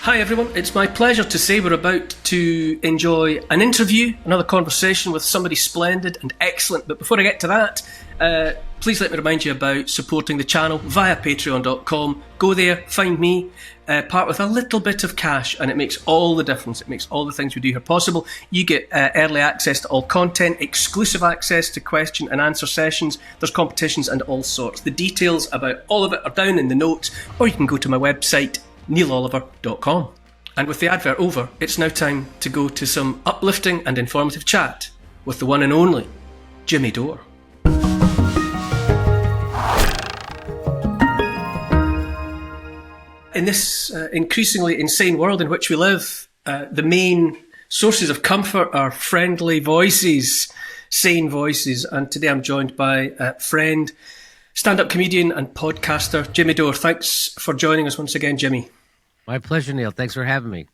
Hi everyone, it's my pleasure to say we're about to enjoy an interview, another conversation with somebody splendid and excellent. But before I get to that, please let me remind you about supporting the channel via patreon.com. Go there, find me, part with a little bit of cash, and it makes all the difference. It makes all the things we do here possible. You get early access to all content, exclusive access to question and answer sessions. There's competitions and all sorts. The details about all of it are down in the notes, or you can go to my website, neiloliver.com. And with the advert over, it's now time to go to some uplifting and informative chat with the one and only Jimmy Dore. In this increasingly insane world in which we live, the main sources of comfort are friendly voices, sane voices, and today I'm joined by a friend, stand-up comedian and podcaster, Jimmy Dore. Thanks for joining us once again, Jimmy. My pleasure, Neil. Thanks for having me.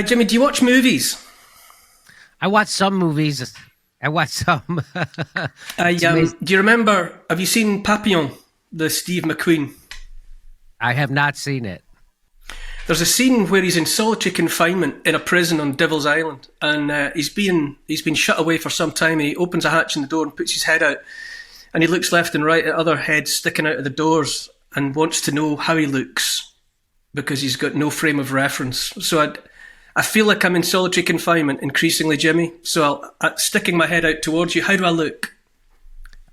Jimmy, do you watch movies? I watch some movies. I watch some. Do you remember, have you seen Papillon, the Steve McQueen? I have not seen it. There's a scene where he's in solitary confinement in a prison on Devil's Island, and he's been shut away for some time, and he opens a hatch in the door and puts his head out, and he looks left and right at other heads sticking out of the doors and wants to know how he looks because he's got no frame of reference. So I feel like I'm in solitary confinement increasingly, Jimmy, so I'm sticking my head out towards you. How do I look?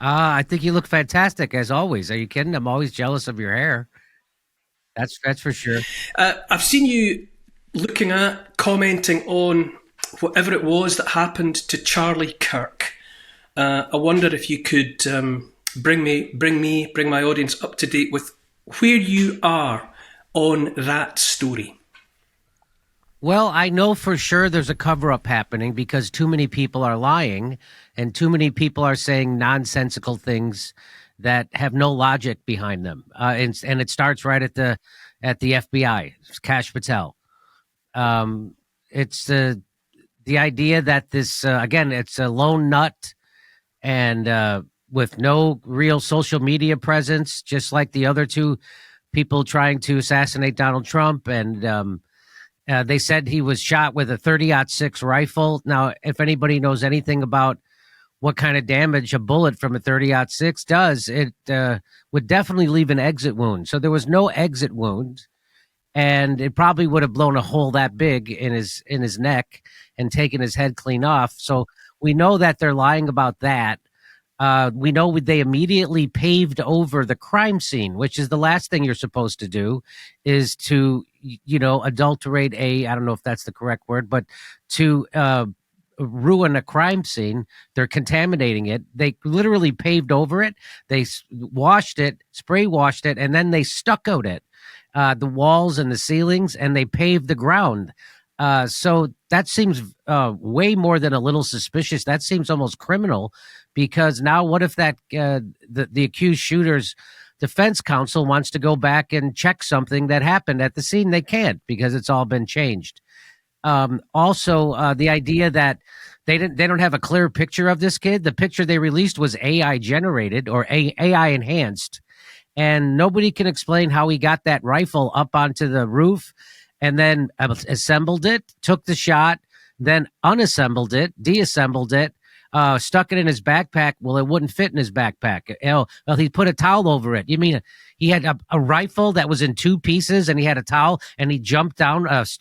I think you look fantastic, as always. Are you kidding? I'm always jealous of your hair. That's for sure. I've seen you looking at, commenting on whatever it was that happened to Charlie Kirk. I wonder if you could bring my audience up to date with where you are on that story. Well, I know for sure there's a cover-up happening because too many people are lying and too many people are saying nonsensical things that have no logic behind them. And it starts right at the FBI, Kash Patel. It's the idea that this, again, it's a lone nut and with no real social media presence, just like the other two people trying to assassinate Donald Trump. And they said he was shot with a 30-06 rifle. Now, if anybody knows anything about what kind of damage a bullet from a 30-06 does, it would definitely leave an exit wound. So there was no exit wound, and it probably would have blown a hole that big in his neck and taken his head clean off. So we know that they're lying about that. We know they immediately paved over the crime scene, which is the last thing you're supposed to do, is to, adulterate I don't know if that's the correct word, but to ruin a crime scene. They're contaminating it. They literally paved over it. They washed it, spray washed it, and then they stuccoed it, the walls and the ceilings, and they paved the ground. So that seems way more than a little suspicious. That seems almost criminal, because now what if that the accused shooter's defense counsel wants to go back and check something that happened at the scene? They can't because it's all been changed. Also, the idea that they don't have a clear picture of this kid. The picture they released was AI generated or AI enhanced, and nobody can explain how he got that rifle up onto the roof and then assembled it, took the shot, then unassembled it, deassembled it, stuck it in his backpack. Well, it wouldn't fit in his backpack. Well, he put a towel over it. You mean he had a rifle that was in two pieces, and he had a towel, and he jumped down off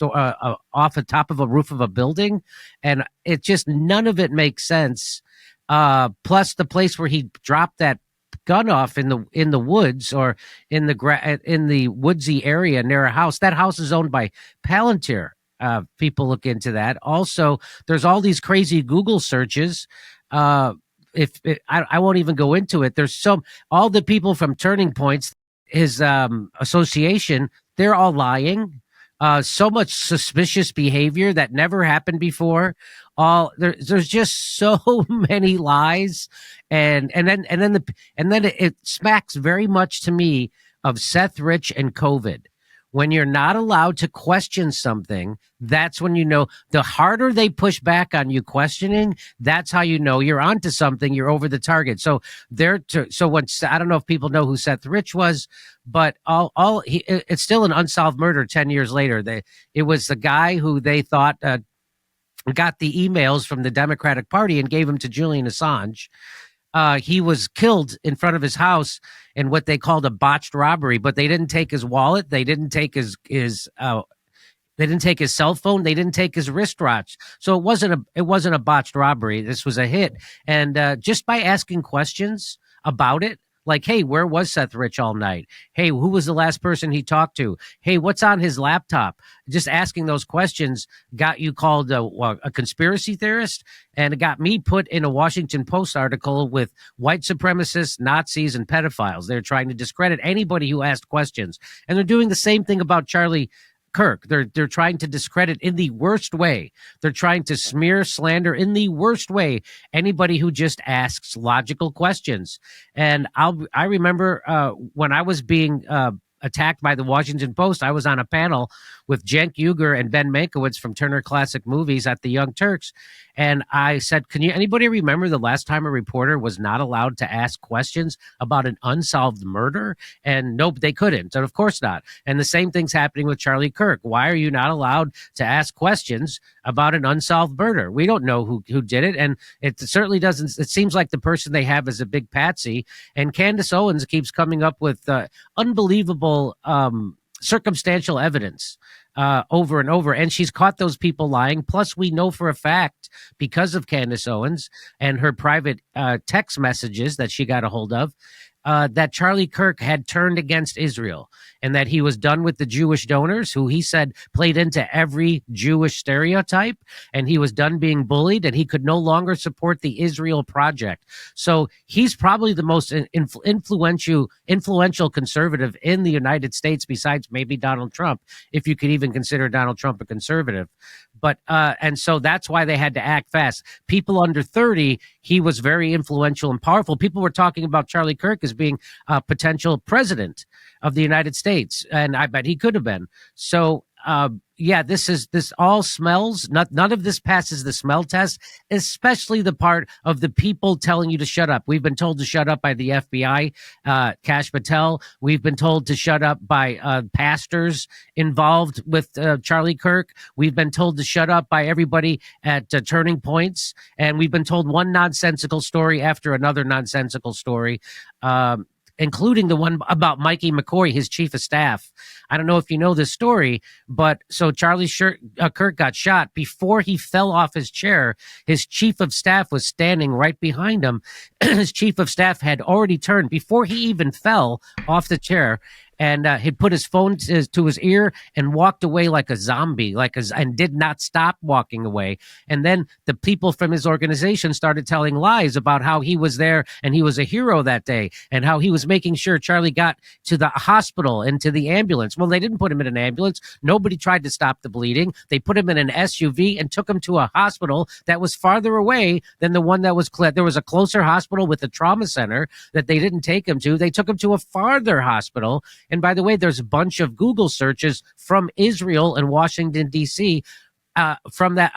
the top of a roof of a building, and it just, none of it makes sense. Plus, the place where he dropped that gun off in the woods or in the woodsy area near a house. That house is owned by Palantir. People look into that. Also, there's all these crazy Google searches. I won't even go into it. There's all the people from Turning Points, his association, they're all lying. So much suspicious behavior that never happened before. There's just so many lies, and then it smacks very much to me of Seth Rich and COVID, When you're not allowed to question something, that's when you know. The harder they push back on you questioning, that's how you know you're onto something. You're over the target. So once, I don't know if people know who Seth Rich was, but it's still an unsolved murder 10 years later. It was the guy who they thought got the emails from the Democratic Party and gave them to Julian Assange. He was killed in front of his house in what they called a botched robbery, but they didn't take his wallet. They didn't take his they didn't take his cell phone. They didn't take his wristwatch. So it wasn't a botched robbery. This was a hit. And just by asking questions about it, like, hey, where was Seth Rich all night? Hey, who was the last person he talked to? Hey, what's on his laptop? Just asking those questions got you called a conspiracy theorist, and it got me put in a Washington Post article with white supremacists, Nazis, and pedophiles. They're trying to discredit anybody who asked questions. And they're doing the same thing about Charlie Kirk. They're trying to discredit in the worst way. They're trying to smear, slander in the worst way anybody who just asks logical questions. And I remember when I was being attacked by the Washington Post, I was on a panel with Cenk Uygur and Ben Mankiewicz from Turner Classic Movies at the Young Turks. And I said, anybody remember the last time a reporter was not allowed to ask questions about an unsolved murder? And nope, they couldn't. And of course not. And the same thing's happening with Charlie Kirk. Why are you not allowed to ask questions about an unsolved murder? We don't know who did it. And it certainly doesn't. It seems like the person they have is a big patsy. And Candace Owens keeps coming up with unbelievable circumstantial evidence over and over, and she's caught those people lying. Plus, we know for a fact, because of Candace Owens and her private text messages that she got a hold of, that Charlie Kirk had turned against Israel, and that he was done with the Jewish donors who he said played into every Jewish stereotype, and he was done being bullied, and he could no longer support the Israel project. So he's probably the most influential conservative in the United States, besides maybe Donald Trump, if you could even consider Donald Trump a conservative. But and so that's why they had to act fast. People under 30, he was very influential and powerful. People were talking about Charlie Kirk as being a potential president of the United States, and I bet he could have been. So this all smells. None of this passes the smell test, especially the part of the people telling you to shut up. We've been told to shut up by the FBI, Kash Patel. We've been told to shut up by pastors involved with Charlie Kirk. We've been told to shut up by everybody at Turning Points, and we've been told one nonsensical story after another nonsensical story. Including the one about Mikey McCoy, his chief of staff. I don't know if you know this story, but so Charlie Kirk got shot. Before he fell off his chair, his chief of staff was standing right behind him. His chief of staff had already turned before he even fell off the chair, and he'd put his phone to his ear and walked away like a zombie, and did not stop walking away. And then the people from his organization started telling lies about how he was there and he was a hero that day, and how he was making sure Charlie got to the hospital and to the ambulance. Well, they didn't put him in an ambulance. Nobody tried to stop the bleeding. They put him in an SUV and took him to a hospital that was farther away than the one that was there was a closer hospital with a trauma center that they didn't take him to. They took him to a farther hospital. And by the way, there's a bunch of Google searches from Israel and Washington, D.C., from that,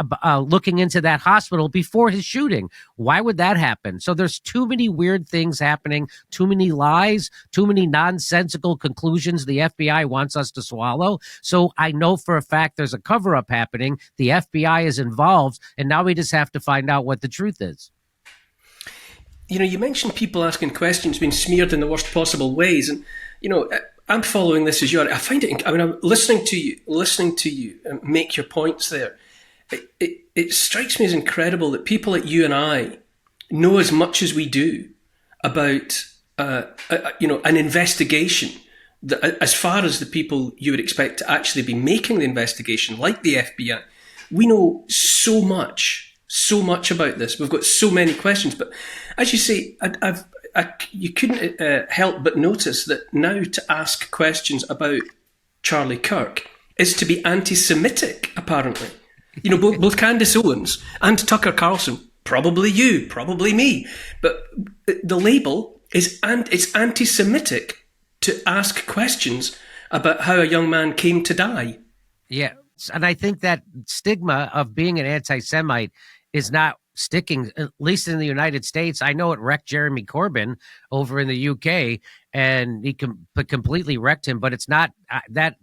looking into that hospital before his shooting. Why would that happen? So there's too many weird things happening, too many lies, too many nonsensical conclusions the FBI wants us to swallow. So I know for a fact there's a cover-up happening. The FBI is involved, and now we just have to find out what the truth is. You know, you mentioned people asking questions being smeared in the worst possible ways, and you know, I'm following this as you are. I find it. I mean, I'm listening to you make your points there. It strikes me as incredible that people like you and I know as much as we do about an investigation. As far as the people you would expect to actually be making the investigation, like the FBI, we know so much about this. We've got so many questions, but as you say, you couldn't help but notice that now to ask questions about Charlie Kirk is to be anti-Semitic, apparently. You know, both Candace Owens and Tucker Carlson, probably you, probably me, but the label is it's anti-Semitic to ask questions about how a young man came to die. Yeah. And I think that stigma of being an anti-Semite is not sticking, at least in the United States. I know it wrecked Jeremy Corbyn over in the UK, and he completely wrecked him, but it's not that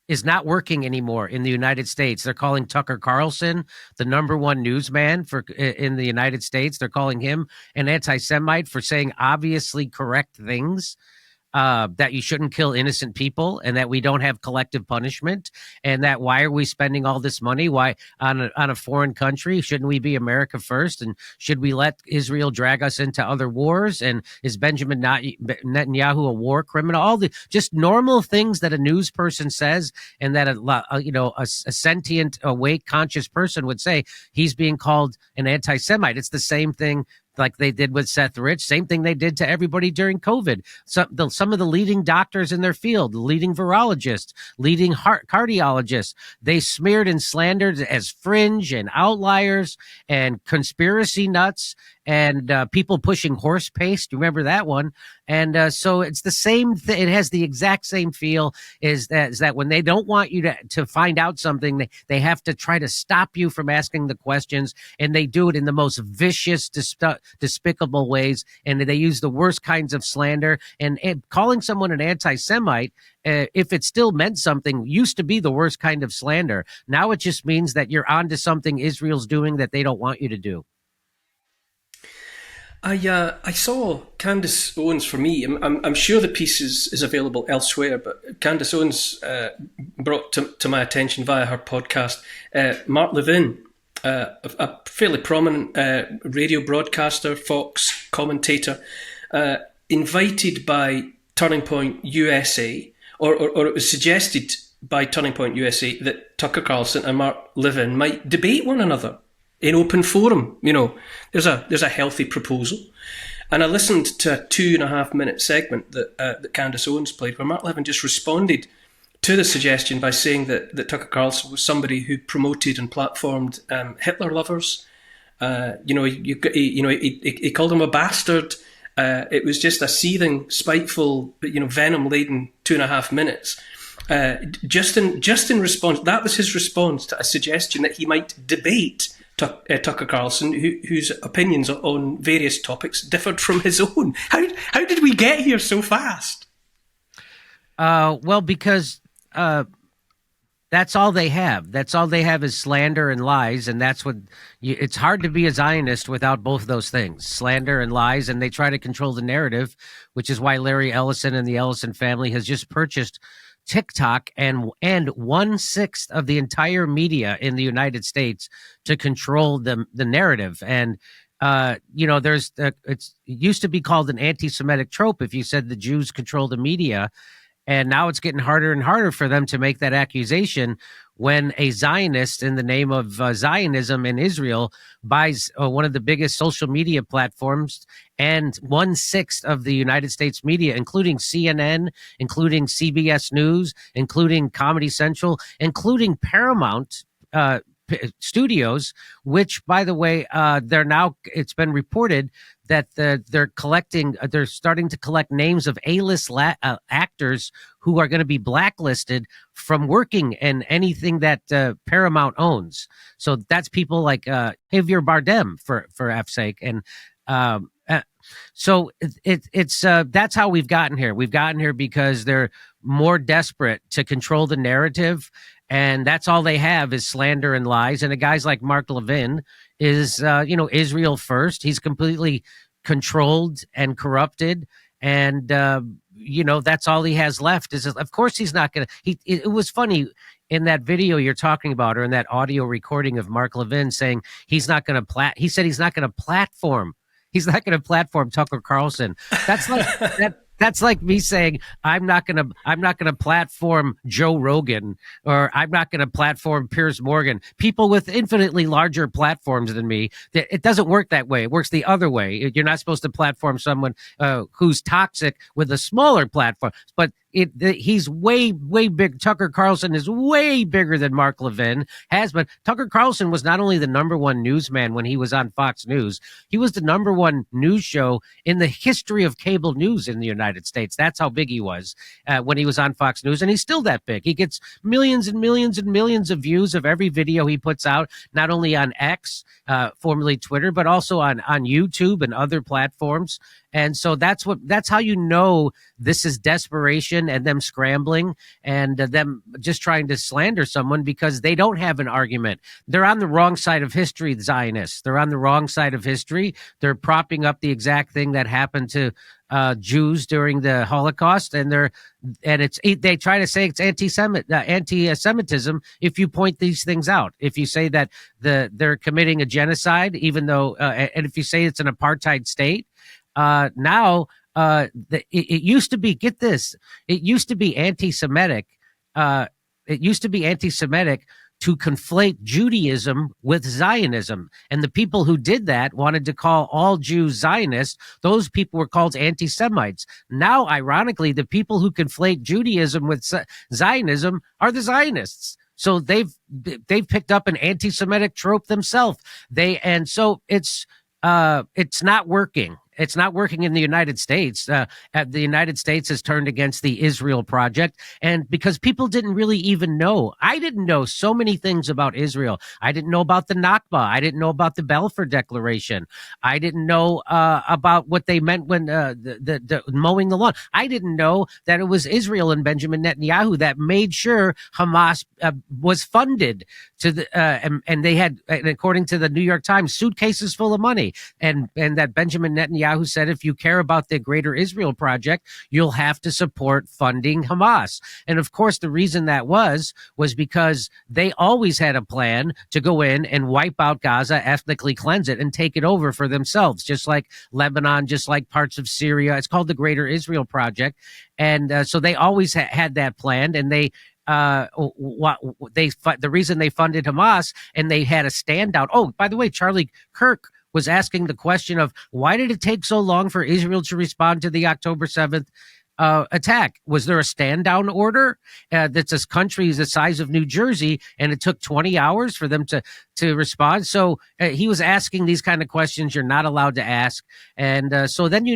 is not working anymore in the United States. They're calling Tucker Carlson the #1 newsman in the United States. They're calling him an anti-Semite for saying obviously correct things. That you shouldn't kill innocent people, and that we don't have collective punishment, and that why are we spending all this money? Why on a foreign country? Shouldn't we be America first? And should we let Israel drag us into other wars? And is Benjamin Netanyahu a war criminal? All the just normal things that a news person says, and that a sentient, awake, conscious person would say. He's being called an anti-Semite. It's the same thing like they did with Seth Rich, same thing they did to everybody during COVID. Some of the leading doctors in their field, leading virologists, leading cardiologists, they smeared and slandered as fringe and outliers and conspiracy nuts and people pushing horse paste. You remember that one? And so it's the same thing. It has the exact same feel is that when they don't want you to find out something, they have to try to stop you from asking the questions, and they do it in the most vicious, despicable ways, and they use the worst kinds of slander. And calling someone an anti-Semite, if it still meant something, used to be the worst kind of slander. Now it just means that you're onto something Israel's doing that they don't want you to do. I saw Candace Owens, for me, I'm sure the piece is available elsewhere, but Candace Owens brought to my attention via her podcast Mark Levin, a fairly prominent radio broadcaster, Fox commentator, invited by Turning Point USA, or it was suggested by Turning Point USA that Tucker Carlson and Mark Levin might debate one another in open forum. There's a healthy proposal. And I listened to a 2.5-minute segment that Candace Owens played, where Mark Levin just responded to the suggestion by saying that Tucker Carlson was somebody who promoted and platformed Hitler lovers. He called him a bastard. It was just a seething, spiteful, venom-laden 2.5 minutes. Just in response, that was his response to a suggestion that he might debate Tucker Carlson, whose opinions on various topics differed from his own. How did we get here so fast? Well, because that's all they have. That's all they have is slander and lies, and that's what. It's hard to be a Zionist without both of those things: slander and lies. And they try to control the narrative, which is why Larry Ellison and the Ellison family has just purchased TikTok and 1/6 of the entire media in the United States to control the narrative. And it used to be called an anti-Semitic trope if you said the Jews control the media, and now it's getting harder and harder for them to make that accusation when a Zionist in the name of Zionism in Israel buys one of the biggest social media platforms and 1/6 of the United States media, including CNN, including CBS News, including Comedy Central, including Paramount Studios, which, by the way, it's been reported that they're starting to collect names of A-list actors who are going to be blacklisted from working in anything that Paramount owns. So that's people like Javier Bardem, for F's sake. And so it's that's how we've gotten here. We've gotten here because they're more desperate to control the narrative, and that's all they have is slander and lies. And the guys like Mark Levin is, Israel first. He's completely controlled and corrupted, and that's all he has left. Is, of course, he's not going to. It was funny in that video you're talking about, or in that audio recording of Mark Levin saying he's not going to He said he's not going to platform. He's not going to platform Tucker Carlson. That's like that. That's like me saying I'm not gonna platform Joe Rogan, or I'm not gonna platform Piers Morgan. People with infinitely larger platforms than me. It doesn't work that way. It works the other way. You're not supposed to platform someone who's toxic with a smaller platform. But he's way big. Tucker Carlson is way bigger than Mark Levin has been. Tucker Carlson was not only the number one newsman when he was on Fox News, he was the number one news show in the history of cable news in the United States. That's how big he was when he was on Fox News, and he's still that big. He gets millions and millions and millions of views of every video he puts out, not only on X, formerly Twitter, but also on YouTube and other platforms. And so that's how you know this is desperation and them scrambling and them just trying to slander someone because they don't have an argument. They're on the wrong side of history, the Zionists. They're on the wrong side of history. They're propping up the exact thing that happened to Jews during the Holocaust, and they try to say it's anti-Semitism if you point these things out. If you say that they're committing a genocide, even though, and if you say it's an apartheid state. Now, it used to be, get this, it used to be anti-Semitic. It used to be anti-Semitic to conflate Judaism with Zionism. And the people who did that wanted to call all Jews Zionists. Those people were called anti-Semites. Now, ironically, the people who conflate Judaism with Zionism are the Zionists. So they've picked up an anti-Semitic trope themselves. And so it's not working. It's not working in the United States. The United States has turned against the Israel project, and because people didn't really even know. I didn't know so many things about Israel. I didn't know about the Nakba. I didn't know about the Balfour Declaration. I didn't know about what they meant when the mowing the lawn. I didn't know that it was Israel and Benjamin Netanyahu that made sure Hamas was funded to the and they had, and according to the New York Times, suitcases full of money, and that Benjamin Netanyahu said, if you care about the Greater Israel Project, you'll have to support funding Hamas. And of course, the reason that was because they always had a plan to go in and wipe out Gaza, ethnically cleanse it, and take it over for themselves, just like Lebanon, just like parts of Syria. It's called the Greater Israel Project. And so they always had that planned, and the reason they funded Hamas and they had a standout. Oh, by the way, Charlie Kirk was asking the question of why did it take so long for Israel to respond to the October 7th attack? Was there a stand down order? That's a country the size of New Jersey, and it took 20 hours for them to respond. So he was asking these kind of questions you're not allowed to ask. And so then,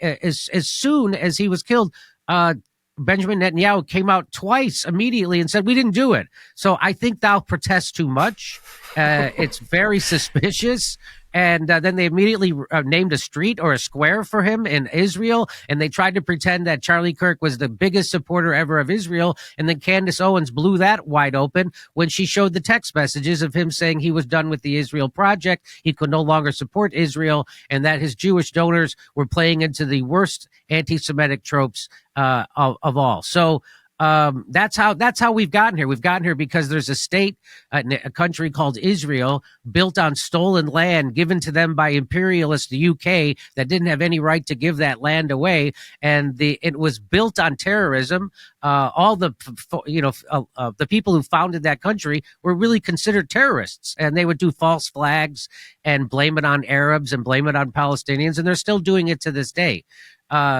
as soon as he was killed, Benjamin Netanyahu came out twice immediately and said, we didn't do it. So I think thou protest too much. It's very suspicious. And then they immediately named a street or a square for him in Israel. And they tried to pretend that Charlie Kirk was the biggest supporter ever of Israel. And then Candace Owens blew that wide open when she showed the text messages of him saying he was done with the Israel project. He could no longer support Israel, and that his Jewish donors were playing into the worst anti-Semitic tropes of all. So that's how we've gotten here. We've gotten here because there's a state, a country called Israel, built on stolen land given to them by imperialist UK that didn't have any right to give that land away, and it was built on terrorism. All the people who founded that country were really considered terrorists, and they would do false flags and blame it on Arabs and blame it on Palestinians, and they're still doing it to this day.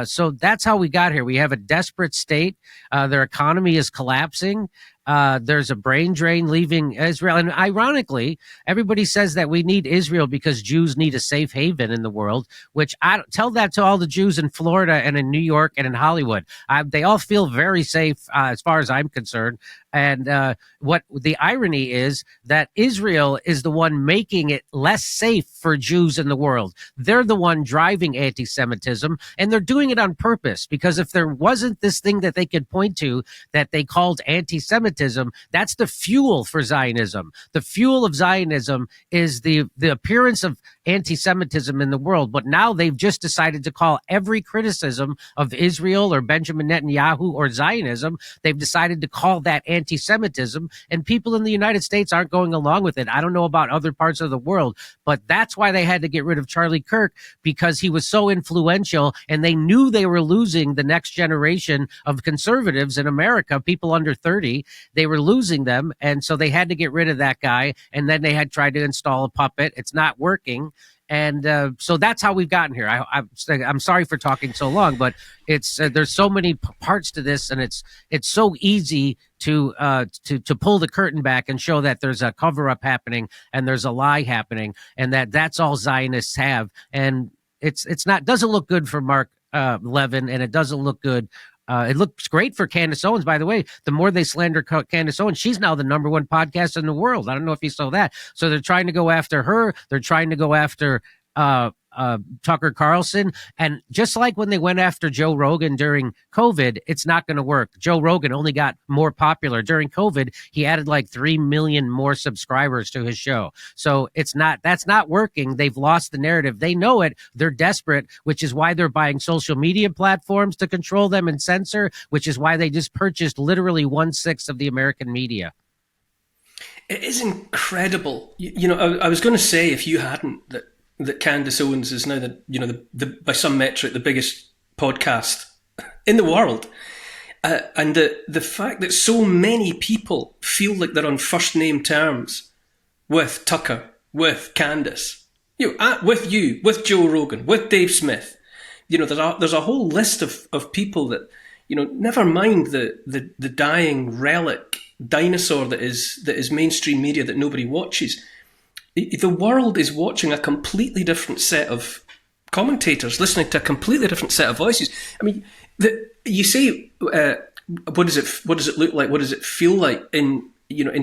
So that's how we got here. We have a desperate state. Their economy is collapsing. There's a brain drain leaving Israel. And ironically, everybody says that we need Israel because Jews need a safe haven in the world, which I tell that to all the Jews in Florida and in New York and in Hollywood. They all feel very safe as far as I'm concerned. And what the irony is that Israel is the one making it less safe for Jews in the world. They're the one driving anti-Semitism, and they're doing it on purpose, because if there wasn't this thing that they could point to that they called anti-Semitism, that's the fuel for Zionism. The fuel of Zionism is the appearance of anti-Semitism in the world. But now they've just decided to call every criticism of Israel or Benjamin Netanyahu or Zionism, they've decided to call that anti-Semitism, and people in the United States aren't going along with it. I don't know about other parts of the world, but that's why they had to get rid of Charlie Kirk, because he was so influential, and they knew they were losing the next generation of conservatives in America, people under 30. They were losing them, and so they had to get rid of that guy, and then they had tried to install a puppet. It's not working. And so that's how we've gotten here. I'm sorry for talking so long, but it's there's so many parts to this, and it's so easy to pull the curtain back and show that there's a cover up happening and there's a lie happening, and that's all Zionists have. And it's not doesn't look good for Mark Levin, and it doesn't look good. It looks great for Candace Owens, by the way. The more they slander Candace Owens, she's now the #1 podcast in the world. I don't know if you saw that. So they're trying to go after her. They're trying to go after Tucker Carlson. And just like when they went after Joe Rogan during COVID, it's not going to work. Joe Rogan only got more popular during COVID. He added like 3 million more subscribers to his show. So that's not working. They've lost the narrative. They know it. They're desperate, which is why they're buying social media platforms to control them and censor, which is why they just purchased literally 1/6 of the American media. It is incredible. I was going to say, if you hadn't, that Candace Owens is now the by some metric the biggest podcast in the world, and the fact that so many people feel like they're on first name terms with Tucker, with Candace, with you, with Joe Rogan, with Dave Smith. There's a whole list of people that, never mind the dying relic dinosaur that is mainstream media that nobody watches. The world is watching a completely different set of commentators, listening to a completely different set of voices. I mean, you say, what does it look like? What does it feel like in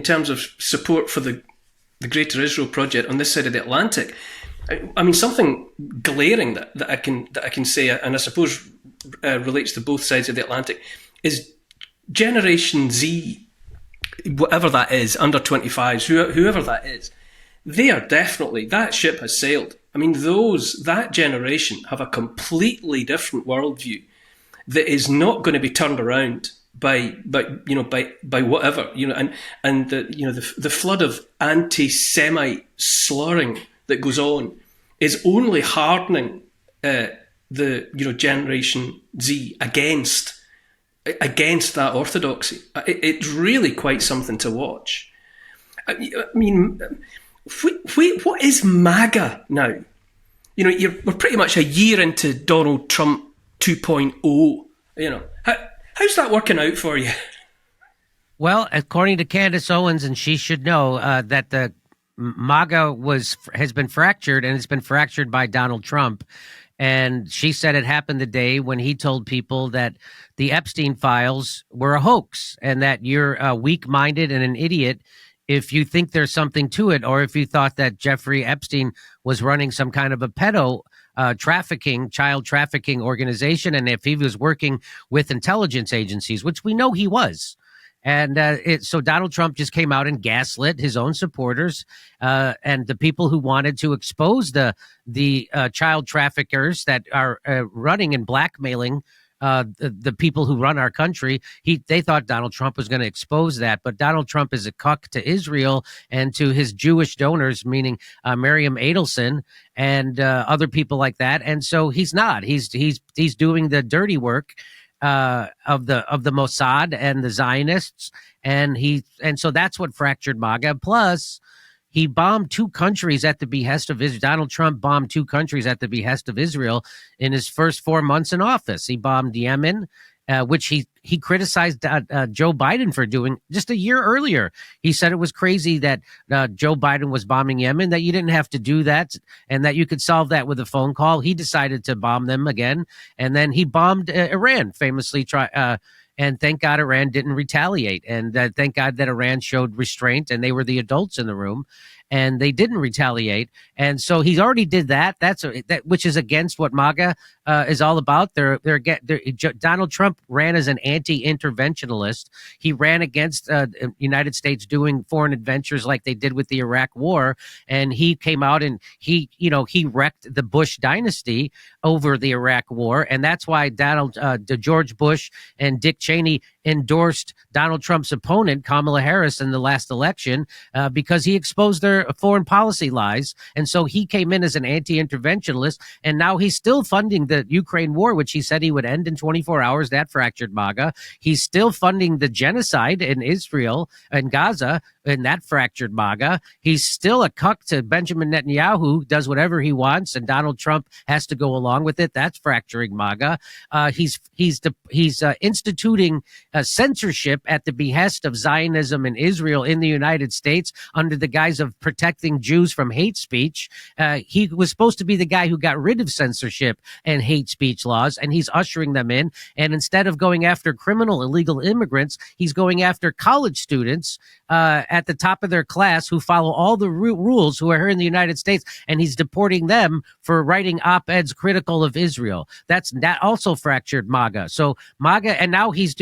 terms of support for the Greater Israel Project on this side of the Atlantic? I mean, something glaring that I can say, and I suppose relates to both sides of the Atlantic, is Generation Z, whatever that is, under 25s, whoever that is. They are definitely, that ship has sailed. I mean, that generation have a completely different worldview that is not going to be turned around by whatever, and the flood of anti-Semite slurring that goes on is only hardening the Generation Z against that orthodoxy. It's really quite something to watch. I mean, what is MAGA now? We're pretty much a year into Donald Trump 2.0. How's that working out for you? Well, according to Candace Owens, and she should know that the MAGA has been fractured, and it's been fractured by Donald Trump. And she said it happened the day when he told people that the Epstein files were a hoax, and that you're weak-minded and an idiot if you think there's something to it, or if you thought that Jeffrey Epstein was running some kind of a child trafficking organization, and if he was working with intelligence agencies, which we know he was. And so Donald Trump just came out and gaslit his own supporters and the people who wanted to expose the child traffickers that are running and blackmailing the people who run our country. They thought Donald Trump was going to expose that, but Donald Trump is a cuck to Israel and to his Jewish donors, meaning Miriam Adelson and other people like that. And so he's not. He's doing the dirty work of the Mossad and the Zionists, and so that's what fractured MAGA. Plus, he bombed 2 countries at the behest of Israel. Donald Trump bombed 2 countries at the behest of Israel in his first 4 months in office. He bombed Yemen, which he criticized Joe Biden for doing just a year earlier. He said it was crazy that Joe Biden was bombing Yemen, that you didn't have to do that, and that you could solve that with a phone call. He decided to bomb them again, and then he bombed Iran, famously and thank God Iran didn't retaliate. And thank God that Iran showed restraint, and they were the adults in the room, and they didn't retaliate. And so he already did that. Which is against what MAGA is all about. Donald Trump ran as an anti-interventionalist. He ran against the United States doing foreign adventures like they did with the Iraq War. And he came out and he wrecked the Bush dynasty over the Iraq War. And that's why George Bush and Dick Cheney endorsed Donald Trump's opponent, Kamala Harris, in the last election, because he exposed their foreign policy lies. And so he came in as an anti-interventionist, and now he's still funding the Ukraine war, which he said he would end in 24 hours. That fractured MAGA. He's still funding the genocide in Israel and Gaza, and that fractured MAGA. He's still a cuck to Benjamin Netanyahu, does whatever he wants, and Donald Trump has to go along with it. That's fracturing MAGA. He's instituting censorship at the behest of Zionism in Israel in the United States under the guise of protecting Jews from hate speech. He was supposed to be the guy who got rid of censorship and hate speech laws, and he's ushering them in. And instead of going after criminal illegal immigrants, he's going after college students at the top of their class who follow all the rules, who are here in the United States, and he's deporting them for writing op-eds critical of Israel. That also fractured MAGA. So MAGA, and now he's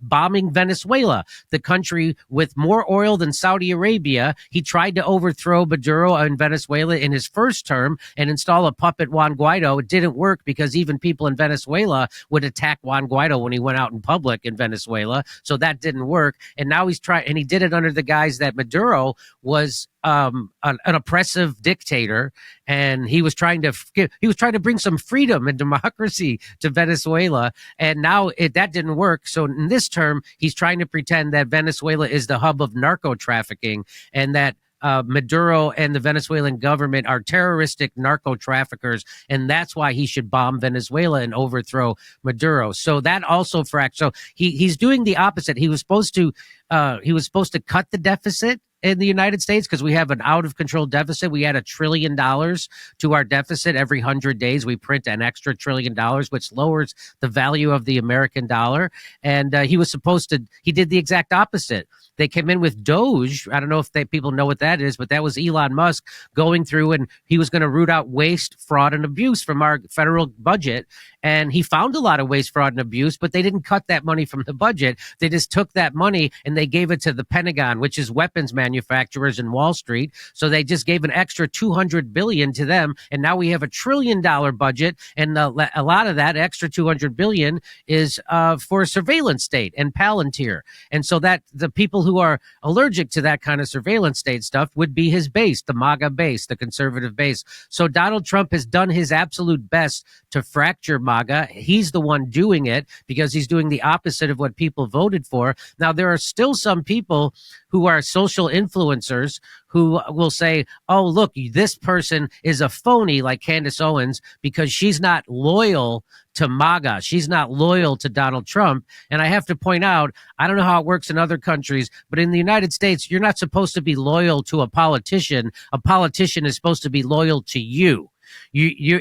bombing Venezuela, the country with more oil than Saudi Arabia. He tried to overthrow Maduro in Venezuela in his first term and install a puppet Juan Guaido. It didn't work because even people in Venezuela would attack Juan Guaido when he went out in public in Venezuela. So that didn't work. And now he's trying, and he did it under the guise that Maduro was an oppressive dictator, and he was trying to bring some freedom and democracy to Venezuela, and now that didn't work. So in this term, he's trying to pretend that Venezuela is the hub of narco trafficking, and that Maduro and the Venezuelan government are terroristic narco traffickers, and that's why he should bomb Venezuela and overthrow Maduro. So that also fractured. So he's doing the opposite. He was supposed to cut the deficit in the United States because we have an out of control deficit. We add $1 trillion to our deficit every 100 days. We print an extra $1 trillion, which lowers the value of the American dollar. And he did the exact opposite. They came in with Doge. I don't know if people know what that is, but that was Elon Musk going through, and he was going to root out waste, fraud, and abuse from our federal budget. And he found a lot of waste, fraud, and abuse, but they didn't cut that money from the budget. They just took that money and they gave it to the Pentagon, which is weapons manufacturers in Wall Street. So they just gave an extra $200 billion to them. And now we have $1 trillion budget. And a lot of that extra $200 billion is for a surveillance state and Palantir. And so that the people who are allergic to that kind of surveillance state stuff would be his base, the MAGA base, the conservative base. So Donald Trump has done his absolute best to fracture MAGA. He's the one doing it because he's doing the opposite of what people voted for. Now, there are still some people who are social influencers who will say, oh, look, this person is a phony like Candace Owens because she's not loyal to MAGA. She's not loyal to Donald Trump. And I have to point out, I don't know how it works in other countries, but in the United States, you're not supposed to be loyal to a politician. A politician is supposed to be loyal to you.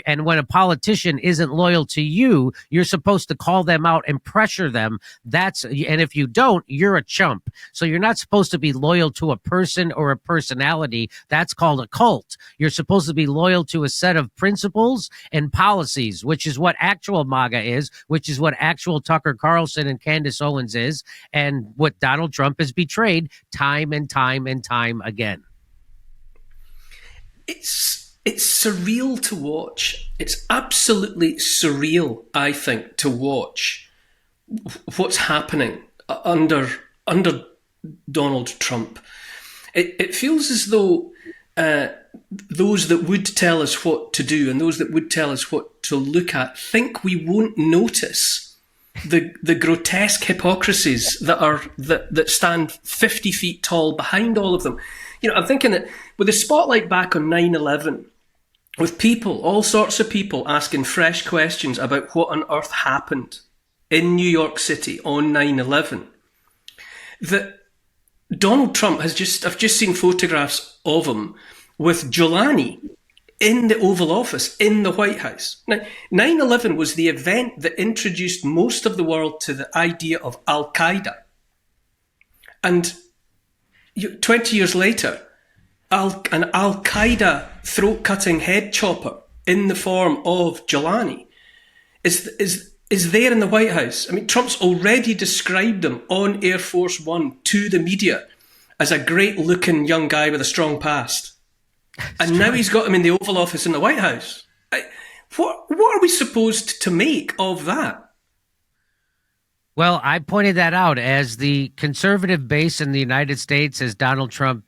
And when a politician isn't loyal to you, you're supposed to call them out and pressure them. And if you don't, you're a chump. So you're not supposed to be loyal to a person or a personality. That's called a cult. You're supposed to be loyal to a set of principles and policies, which is what actual MAGA is, which is what actual Tucker Carlson and Candace Owens is, and what Donald Trump has betrayed time and time and time again. It's surreal to watch. It's absolutely surreal, I think, to watch what's happening under Donald Trump. It feels as though those that would tell us what to do and those that would tell us what to look at think we won't notice the grotesque hypocrisies that stand 50 feet tall behind all of them. You know, I'm thinking that with the spotlight back on 9/11, with people, all sorts of people asking fresh questions about what on earth happened in New York City on 9/11, that Donald Trump I've just seen photographs of him with Giuliani in the Oval Office, in the White House. Now, 9/11 was the event that introduced most of the world to the idea of Al-Qaeda. And 20 years later, an Al-Qaeda throat-cutting head chopper in the form of Giuliani is there in the White House. I mean, Trump's already described him on Air Force One to the media as a great-looking young guy with a strong past. And now he's got him in the Oval Office in the White House. What are we supposed to make of that? Well, I pointed that out as the conservative base in the United States, as Donald Trump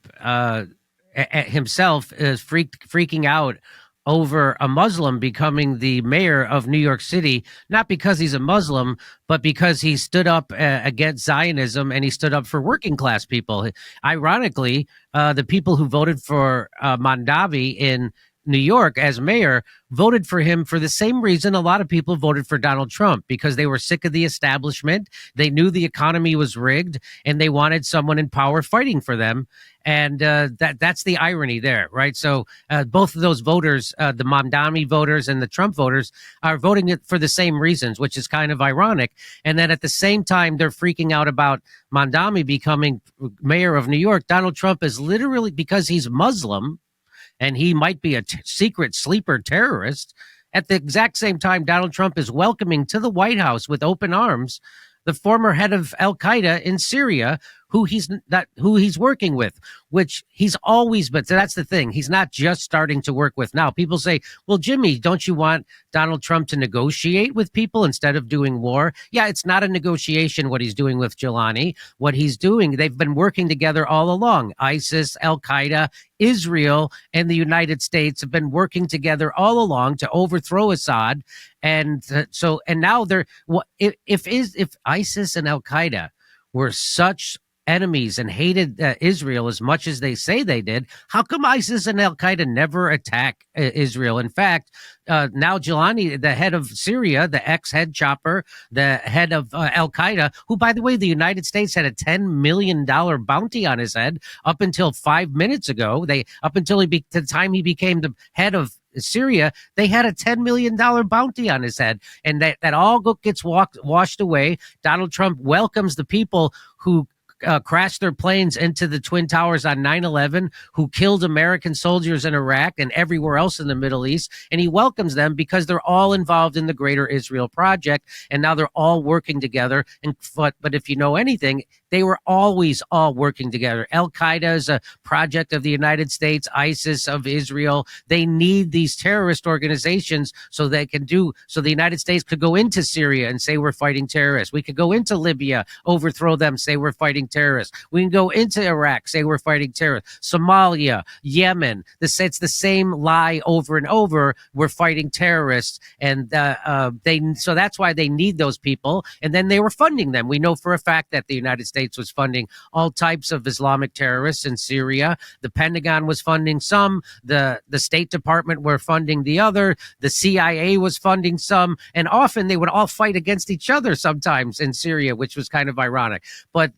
himself is freaking out over a Muslim becoming the mayor of New York City, not because he's a Muslim, but because he stood up against Zionism and he stood up for working class people. Ironically, the people who voted for Mondavi in New York as mayor voted for him for the same reason a lot of people voted for Donald Trump, because they were sick of the establishment. They knew the economy was rigged and they wanted someone in power fighting for them. And that's the irony there, right? So both of those voters, the Mamdani voters and the Trump voters, are voting for the same reasons, which is kind of ironic. And then at the same time, they're freaking out about Mamdani becoming mayor of New York. Donald Trump is literally, because he's Muslim, and he might be a secret sleeper terrorist. At the exact same time, Donald Trump is welcoming to the White House with open arms the former head of Al Qaeda in Syria, who he's working with, which he's always been. So that's the thing. He's not just starting to work with now. People say, well, Jimmy, don't you want Donald Trump to negotiate with people instead of doing war? Yeah, it's not a negotiation what he's doing with Jelani. What he's doing, they've been working together all along. ISIS, Al Qaeda, Israel, and the United States have been working together all along to overthrow Assad. And now they're, if ISIS and Al Qaeda were such enemies and hated Israel as much as they say they did, how come ISIS and Al Qaeda never attack Israel? In fact, now Jelani, the head of Syria, the ex-head chopper, the head of Al Qaeda, who, by the way, the United States had a $10 million bounty on his head up until 5 minutes ago. Up until the time he became the head of Syria, they had a $10 million bounty on his head, and that all gets washed away. Donald Trump welcomes the people who crashed their planes into the Twin Towers on 9/11, who killed American soldiers in Iraq and everywhere else in the Middle East. And he welcomes them because they're all involved in the Greater Israel Project. And now they're all working together. But if you know anything, they were always all working together. Al Qaeda is a project of the United States, ISIS of Israel. They need these terrorist organizations so the United States could go into Syria and say we're fighting terrorists. We could go into Libya, overthrow them, say we're fighting terrorists. We can go into Iraq, say we're fighting terrorists. Somalia, Yemen, it's the same lie over and over. We're fighting terrorists, and so that's why they need those people. And then they were funding them. We know for a fact that the United States was funding all types of Islamic terrorists in Syria. The Pentagon was funding some. The State Department were funding the other. The CIA was funding some, and often they would all fight against each other sometimes in Syria, which was kind of ironic. But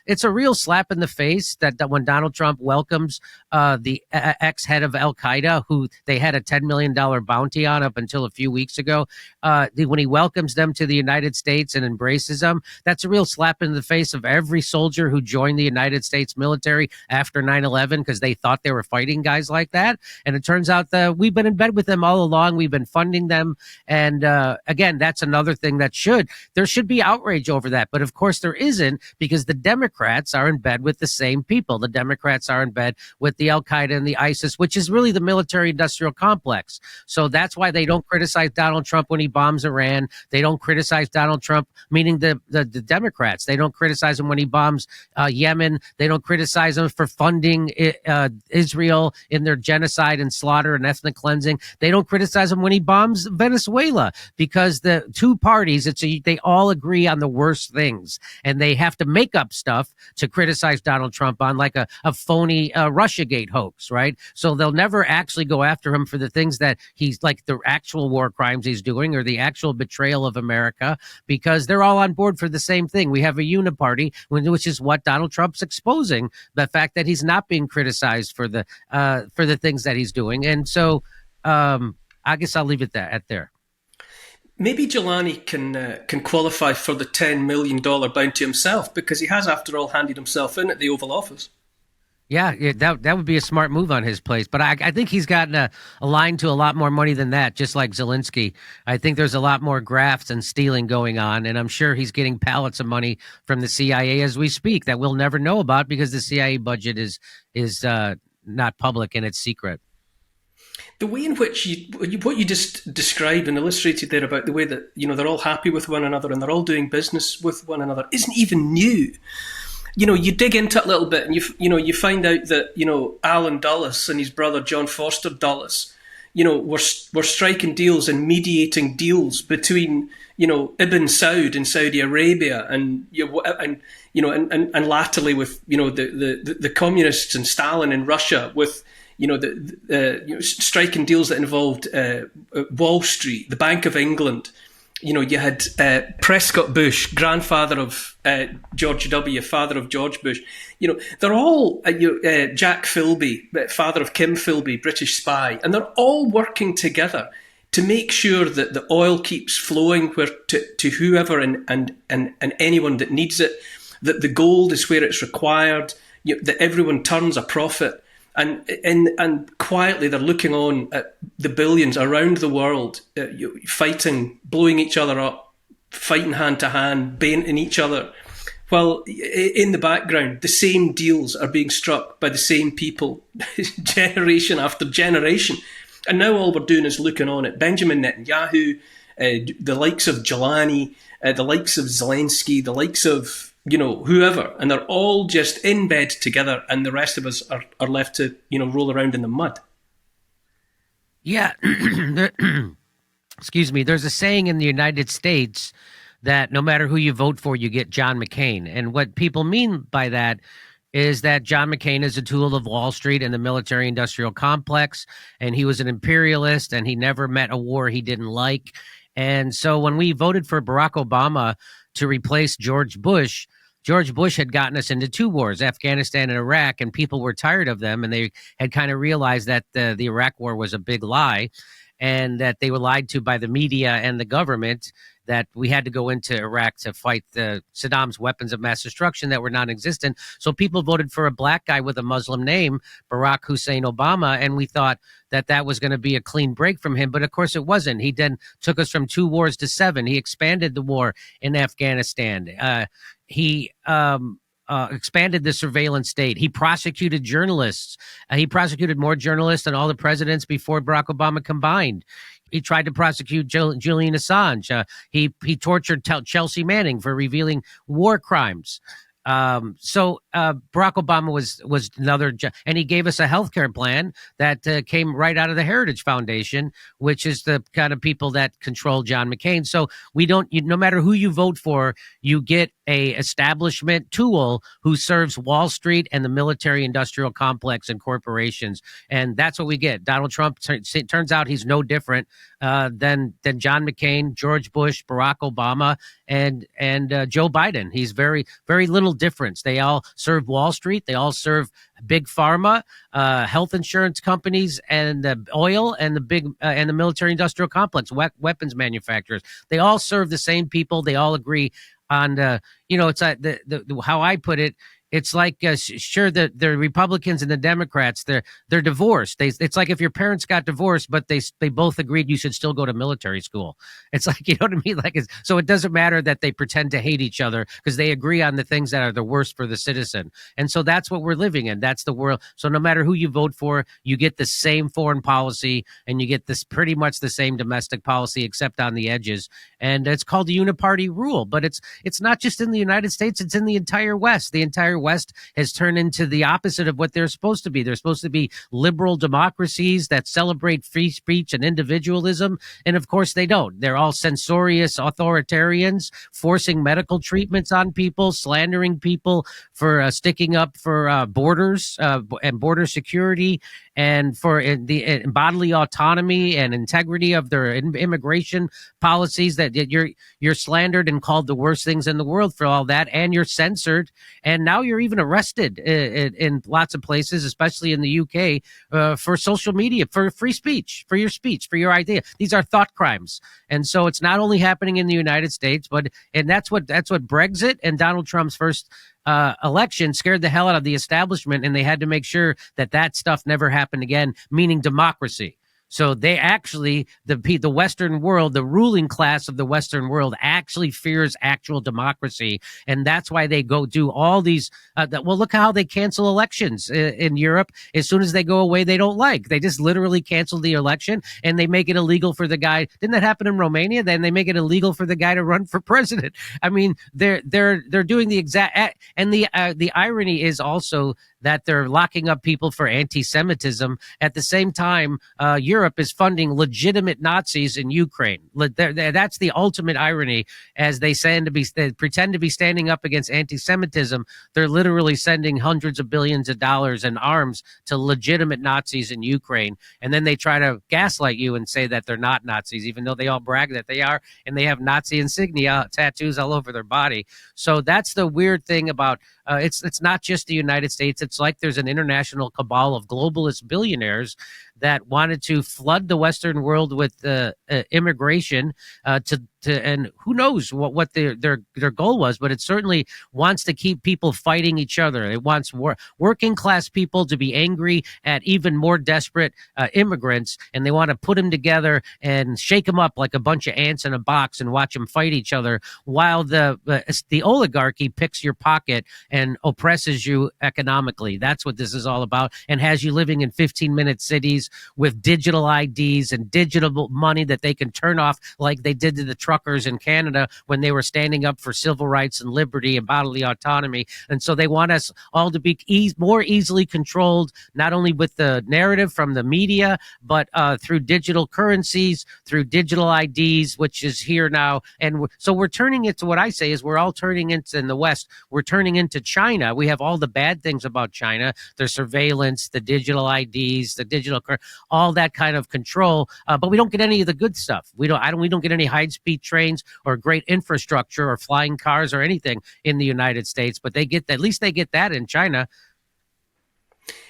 it's a real slap in the face that when Donald Trump welcomes the ex-head of Al Qaeda, who they had a $10 million bounty on up until a few weeks ago, when he welcomes them to the United States and embraces them, that's a real slap in the face of every soldier who joined the United States military after 9/11 because they thought they were fighting guys like that. And it turns out that we've been in bed with them all along. We've been funding them. And again, that's another thing that there should be outrage over that. But of course there isn't, because the Democrats are in bed with the same people. The Democrats are in bed with the Al Qaeda and the ISIS, which is really the military industrial complex. So that's why they don't criticize Donald Trump when he bombs Iran. They don't criticize Donald Trump, meaning the Democrats. They don't criticize him when he bombs Yemen. They don't criticize him for funding Israel in their genocide and slaughter and ethnic cleansing. They don't criticize him when he bombs Venezuela, because the two parties, they all agree on the worst things, and they have to make up stuff to criticize Donald Trump on, like a phony Russiagate hoax, right? So they'll never actually go after him for the things that he's, like the actual war crimes he's doing or the actual betrayal of America, because they're all on board for the same thing. We have a uniparty, which is what Donald Trump's exposing, the fact that he's not being criticized for the things that he's doing. And so I guess I'll leave it at there. Maybe Jelani can qualify for the $10 million bounty himself, because he has, after all, handed himself in at the Oval Office. Yeah, that would be a smart move on his place. But I think he's gotten a line to a lot more money than that, just like Zelensky. I think there's a lot more grafts and stealing going on, and I'm sure he's getting pallets of money from the CIA as we speak that we'll never know about, because the CIA budget is not public and it's secret. The way in which what you just described and illustrated there about the way that they're all happy with one another and they're all doing business with one another isn't even new. you dig into it a little bit, and you find out that Alan Dulles and his brother John Foster Dulles, were striking deals and mediating deals between Ibn Saud in Saudi Arabia and latterly with the communists and Stalin in Russia with striking deals that involved Wall Street, the Bank of England. You had Prescott Bush, grandfather of George W., father of George Bush. They're all Jack Philby, father of Kim Philby, British spy, and they're all working together to make sure that the oil keeps flowing to whoever and anyone that needs it, that the gold is where it's required, that everyone turns a profit. And quietly they're looking on at the billions around the world fighting, blowing each other up, fighting hand to hand, baiting each other. While in the background, the same deals are being struck by the same people, generation after generation. And now all we're doing is looking on at Benjamin Netanyahu, the likes of Jelani, the likes of Zelensky, the likes of whoever, and they're all just in bed together, and the rest of us are left to, roll around in the mud. Yeah. Excuse me. There's a saying in the United States that no matter who you vote for, you get John McCain. And what people mean by that is that John McCain is a tool of Wall Street and the military-industrial complex, and he was an imperialist, and he never met a war he didn't like. And so when we voted for Barack Obama to replace George Bush had gotten us into two wars, Afghanistan and Iraq, and people were tired of them, and they had kind of realized that the Iraq war was a big lie, and that they were lied to by the media and the government, that we had to go into Iraq to fight Saddam's weapons of mass destruction that were non-existent. So people voted for a black guy with a Muslim name, Barack Hussein Obama, and we thought that was going to be a clean break from him. But of course it wasn't. He then took us from 2 wars to 7. He expanded the war in Afghanistan. He expanded the surveillance state. He prosecuted journalists. He prosecuted more journalists than all the presidents before Barack Obama combined. He tried to prosecute Julian Assange. He tortured Chelsea Manning for revealing war crimes. So Barack Obama was another, and he gave us a healthcare plan that came right out of the Heritage Foundation, which is the kind of people that control John McCain. So no matter who you vote for, you get a establishment tool who serves Wall Street and the military industrial complex and corporations. And that's what we get. Donald Trump, turns out he's no different than John McCain, George Bush, Barack Obama, and Joe Biden. He's very, very little difference. They all serve Wall Street. They all serve big pharma, health insurance companies, and oil, and the military industrial complex, weapons manufacturers. They all serve the same people. They all agree on it's how I put it. It's like sure, the Republicans and the Democrats, they're divorced. It's like if your parents got divorced, but they both agreed you should still go to military school. It's like, you know what I mean? Like, so it doesn't matter that they pretend to hate each other because they agree on the things that are the worst for the citizen. And so that's what we're living in. That's the world. So no matter who you vote for, you get the same foreign policy, and you get this pretty much the same domestic policy, except on the edges. And it's called the uniparty rule. But it's not just in the United States; it's in the entire West. The entire West has turned into the opposite of what they're supposed to be. They're supposed to be liberal democracies that celebrate free speech and individualism. And of course they don't. They're all censorious authoritarians, forcing medical treatments on people, slandering people for sticking up for borders and border security, and for the bodily autonomy and integrity of their immigration policies. That you're slandered and called the worst things in the world for all that, and you're censored, and now you're even arrested in lots of places, especially in the UK, for social media, for free speech, for your idea. These are thought crimes, and so it's not only happening in the United States, and that's what Brexit and Donald Trump's first election scared the hell out of the establishment, and they had to make sure that stuff never happened again, meaning democracy. So they actually, the Western world, the ruling class of the Western world actually fears actual democracy. And that's why they go do all these, well, look how they cancel elections in Europe. As soon as they go away, they don't like. They just literally cancel the election and they make it illegal for the guy. Didn't that happen in Romania? Then they make it illegal for the guy to run for president. I mean, they're doing the exact, and the irony is also that they're locking up people for anti-Semitism. At the same time, Europe is funding legitimate Nazis in Ukraine. That's the ultimate irony. As they pretend to be standing up against anti-Semitism, they're literally sending hundreds of billions of dollars in arms to legitimate Nazis in Ukraine. And then they try to gaslight you and say that they're not Nazis, even though they all brag that they are, and they have Nazi insignia tattoos all over their body. So that's the weird thing about it's not just the United States. It's like there's an international cabal of globalist billionaires that wanted to flood the Western world with immigration and who knows what their goal was, but it certainly wants to keep people fighting each other. It wants working class people to be angry at even more desperate immigrants, and they want to put them together and shake them up like a bunch of ants in a box and watch them fight each other, while the oligarchy picks your pocket and oppresses you economically. That's what this is all about, and has you living in 15-minute cities with digital IDs and digital money that they can turn off, like they did to the truckers in Canada when they were standing up for civil rights and liberty and bodily autonomy. And so they want us all to be more easily controlled, not only with the narrative from the media, but through digital currencies, through digital IDs, which is here now. And so we're turning it to what I say is we're all turning into, in the West, we're turning into China. We have all the bad things about China, their surveillance, the digital IDs, the digital, all that kind of control. But we don't get any of the good stuff. We don't get any high-speed trains or great infrastructure or flying cars or anything in the United States. But at least they get that in China.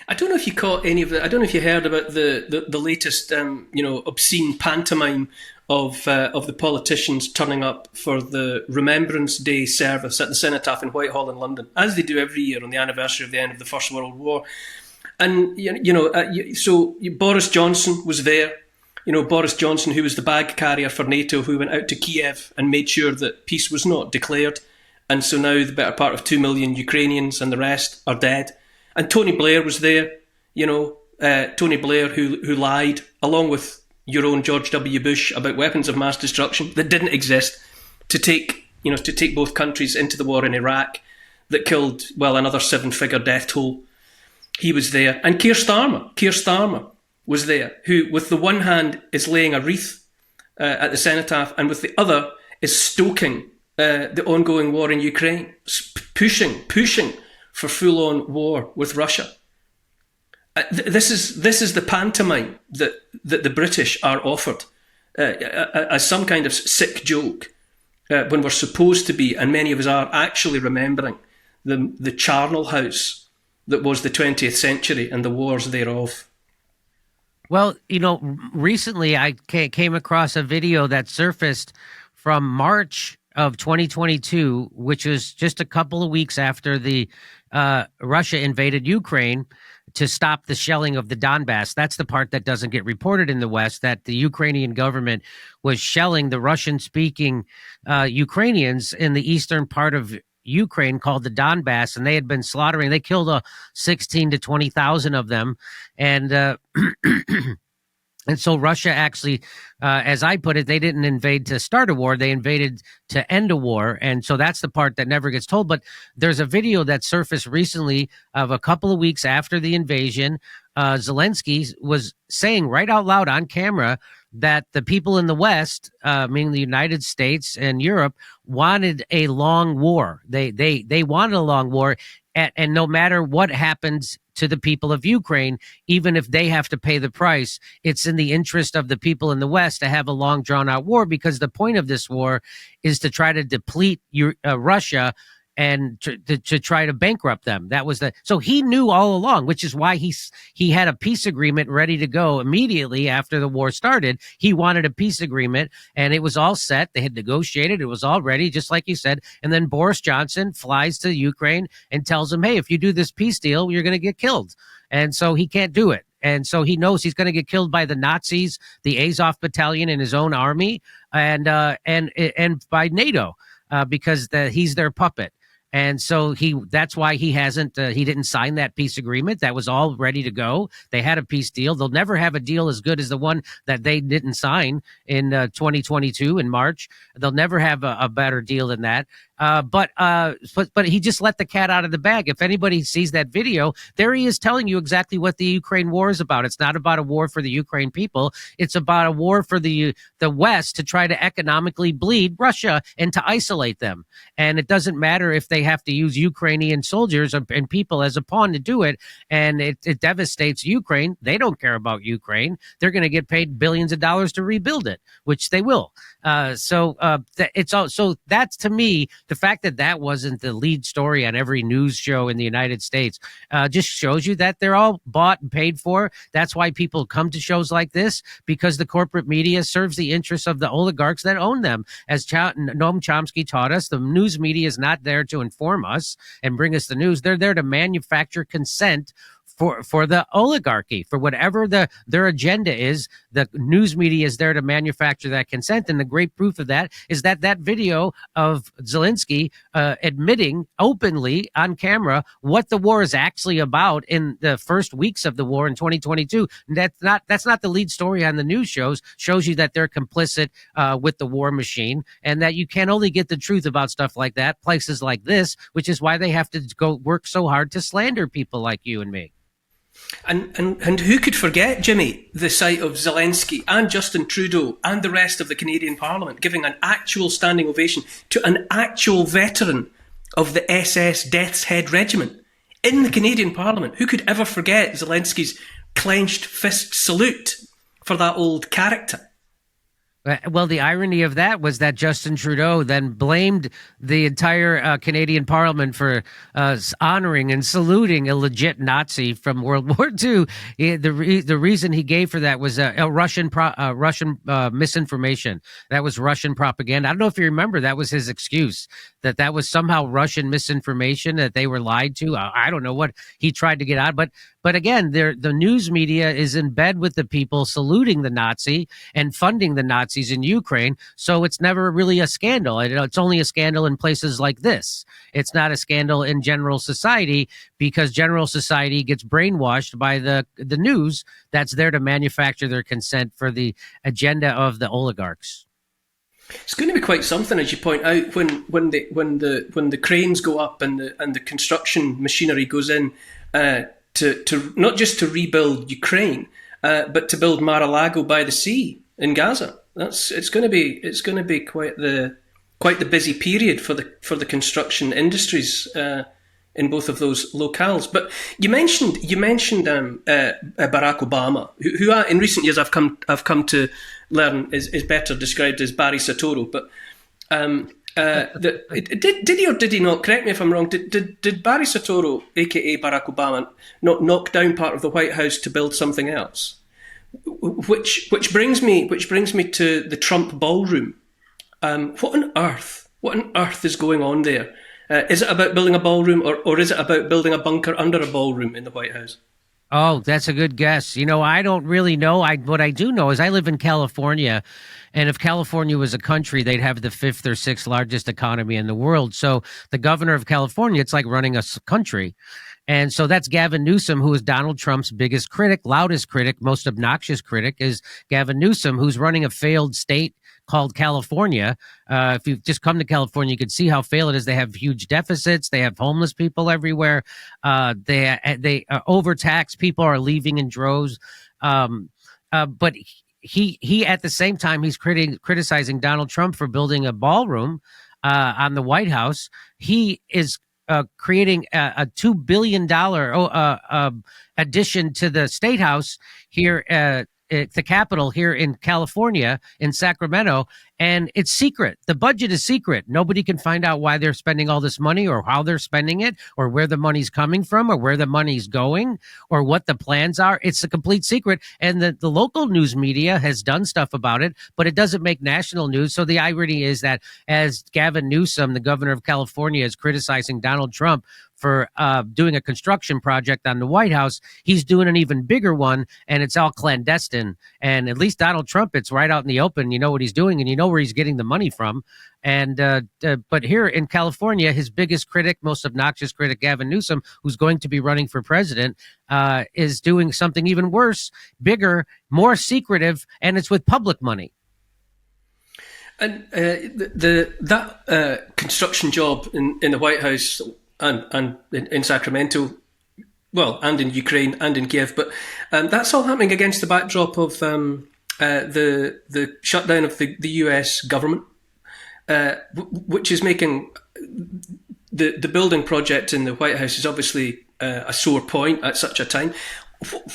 I don't know if you caught any of that. I don't know if you heard about the latest, obscene pantomime of the politicians turning up for the Remembrance Day service at the Cenotaph in Whitehall in London, as they do every year on the anniversary of the end of the First World War. And so Boris Johnson was there. Boris Johnson, who was the bag carrier for NATO, who went out to Kiev and made sure that peace was not declared. And so now the better part of 2 million Ukrainians and the rest are dead. And Tony Blair was there, Tony Blair who lied, along with your own George W. Bush, about weapons of mass destruction that didn't exist, to take both countries into the war in Iraq that killed, another 7-figure death toll. He was there. And Keir Starmer was there, who with the one hand is laying a wreath at the Cenotaph, and with the other is stoking the ongoing war in Ukraine, pushing for full-on war with Russia. This is the pantomime that the British are offered as some kind of sick joke when we're supposed to be, and many of us are actually remembering the charnel house that was the 20th century and the wars thereof. Well, recently I came across a video that surfaced from March of 2022, which is just a couple of weeks after the Russia invaded Ukraine to stop the shelling of the Donbass. That's the part that doesn't get reported in the West, that the Ukrainian government was shelling the Russian-speaking Ukrainians in the eastern part of Ukraine called the Donbass, and they had been slaughtering. They killed 16 to 20,000 of them, and and so Russia actually, as I put it, they didn't invade to start a war. They invaded to end a war. And so that's the part that never gets told. But there's a video that surfaced recently of a couple of weeks after the invasion. Zelensky was saying right out loud on camera that the people in the West, meaning the United States and Europe, wanted a long war. They wanted a long war. And no matter what happens to the people of Ukraine, even if they have to pay the price, it's in the interest of the people in the West to have a long, drawn-out war, because the point of this war is to try to deplete Russia and to try to bankrupt them. That was so he knew all along, which is why he had a peace agreement ready to go immediately after the war started. He wanted a peace agreement, and it was all set. They had negotiated. It was all ready, just like you said. And then Boris Johnson flies to Ukraine and tells him, hey, if you do this peace deal, you're going to get killed. And so he can't do it. And so he knows he's going to get killed by the Nazis, the Azov battalion in his own army, and by NATO, because he's their puppet. And so that's why he didn't sign that peace agreement. That was all ready to go. They had a peace deal. They'll never have a deal as good as the one that they didn't sign in 2022 in March. They'll never have a better deal than that. But he just let the cat out of the bag. If anybody sees that video, there he is telling you exactly what the Ukraine war is about. It's not about a war for the Ukraine people. It's about a war for the West to try to economically bleed Russia and to isolate them. And it doesn't matter if they have to use Ukrainian soldiers and people as a pawn to do it. And it devastates Ukraine. They don't care about Ukraine. They're going to get paid billions of dollars to rebuild it, which they will. So that's, to me, the fact that wasn't the lead story on every news show in the United States just shows you that they're all bought and paid for. That's why people come to shows like this, because the corporate media serves the interests of the oligarchs that own them. As Noam Chomsky taught us, the news media is not there to inform us and bring us the news. They're there to manufacture consent for the oligarchy, for whatever their agenda is. The news media is there to manufacture that consent. And the great proof of that is that video of Zelensky admitting openly on camera what the war is actually about in the first weeks of the war in 2022. That's not the lead story on the news shows you that they're complicit with the war machine, and that you can only get the truth about stuff like that places like this, which is why they have to go work so hard to slander people like you and me. And who could forget, Jimmy, the sight of Zelensky and Justin Trudeau and the rest of the Canadian Parliament giving an actual standing ovation to an actual veteran of the SS Death's Head Regiment in the Canadian Parliament? Who could ever forget Zelensky's clenched fist salute for that old character? Well, the irony of that was that Justin Trudeau then blamed the entire Canadian Parliament for honoring and saluting a legit Nazi from World War II. The reason he gave for that was a Russian misinformation. That was Russian propaganda. I don't know if you remember, that was his excuse, that was somehow Russian misinformation, that they were lied to. I don't know what he tried to get out, but again, the news media is in bed with the people saluting the Nazi and funding the Nazis in Ukraine. So it's never really a scandal. It's only a scandal in places like this. It's not a scandal in general society, because general society gets brainwashed by the news that's there to manufacture their consent for the agenda of the oligarchs. It's going to be quite something, as you point out, when the cranes go up and the construction machinery goes in to not just to rebuild Ukraine, but to build Mar-a-Lago by the sea in Gaza. It's going to be quite the busy period for the construction industries in both of those locales. But you mentioned Barack Obama, who in recent years I've come to learn is better described as Barry Soetoro. But did he or did he not? Correct me if I'm wrong. Did Barry Soetoro, aka Barack Obama, not knock down part of the White House to build something else? Which brings me to the Trump ballroom. What on earth is going on there? Is it about building a ballroom, or is it about building a bunker under a ballroom in the White House? Oh, that's a good guess. I don't really know. What I do know is I live in California, and if California was a country, they'd have the 5th or 6th largest economy in the world. So the governor of California, it's like running a country. And so that's Gavin Newsom, who is Donald Trump's biggest critic, loudest critic, most obnoxious critic is Gavin Newsom, who's running a failed state called California. If you just come to California, you can see how failed it is. They have huge deficits. They have homeless people everywhere. They overtax. People are leaving in droves. But he at the same time, he's criticizing Donald Trump for building a ballroom on the White House. He is creating a $2 billion addition to the State House here, the Capitol here in California, in Sacramento, And it's secret. The budget is secret. Nobody can find out why they're spending all this money or how they're spending it or where the money's coming from or where the money's going or what the plans are. It's a complete secret. And the local news media has done stuff about it, but it doesn't make national news. So the irony is that as Gavin Newsom, the governor of California, is criticizing Donald Trump for doing a construction project on the White House, he's doing an even bigger one, and it's all clandestine. And at least Donald Trump, it's right out in the open. You know what he's doing, and you know where he's getting the money from. And but here in California, his biggest critic, most obnoxious critic, Gavin Newsom, who's going to be running for president, is doing something even worse, bigger, more secretive, and it's with public money. And that construction job in the White House and in Sacramento, well, and in Ukraine and in Kiev, but that's all happening against the backdrop of the shutdown of the US government, which is making the building project in the White House is obviously a sore point at such a time.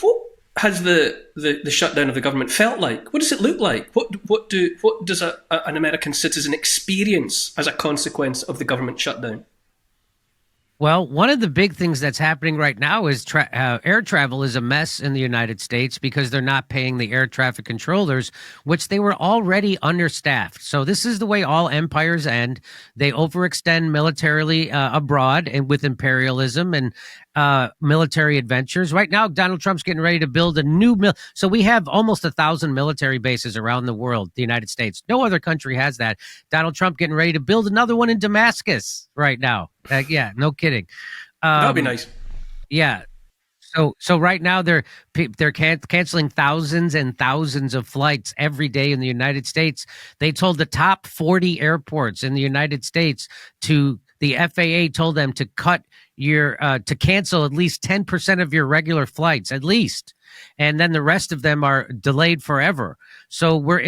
What has the shutdown of the government felt like? What does it look like? What does an American citizen experience as a consequence of the government shutdown? Well, one of the big things that's happening right now is air travel is a mess in the United States because they're not paying the air traffic controllers, which they were already understaffed. So this is the way all empires end. They overextend militarily abroad and with imperialism and military adventures. Right now, Donald Trump's getting ready to build a new so we have almost 1,000 military bases around the world, the United States. No other country has that. Donald Trump getting ready to build another one in Damascus right now. Yeah, no kidding. That'd be nice. Yeah. So right now they're canceling thousands and thousands of flights every day in the United States. They told the top 40 airports in the United States the FAA told them to cut to cancel at least 10% of your regular flights, at least. And then the rest of them are delayed forever. So for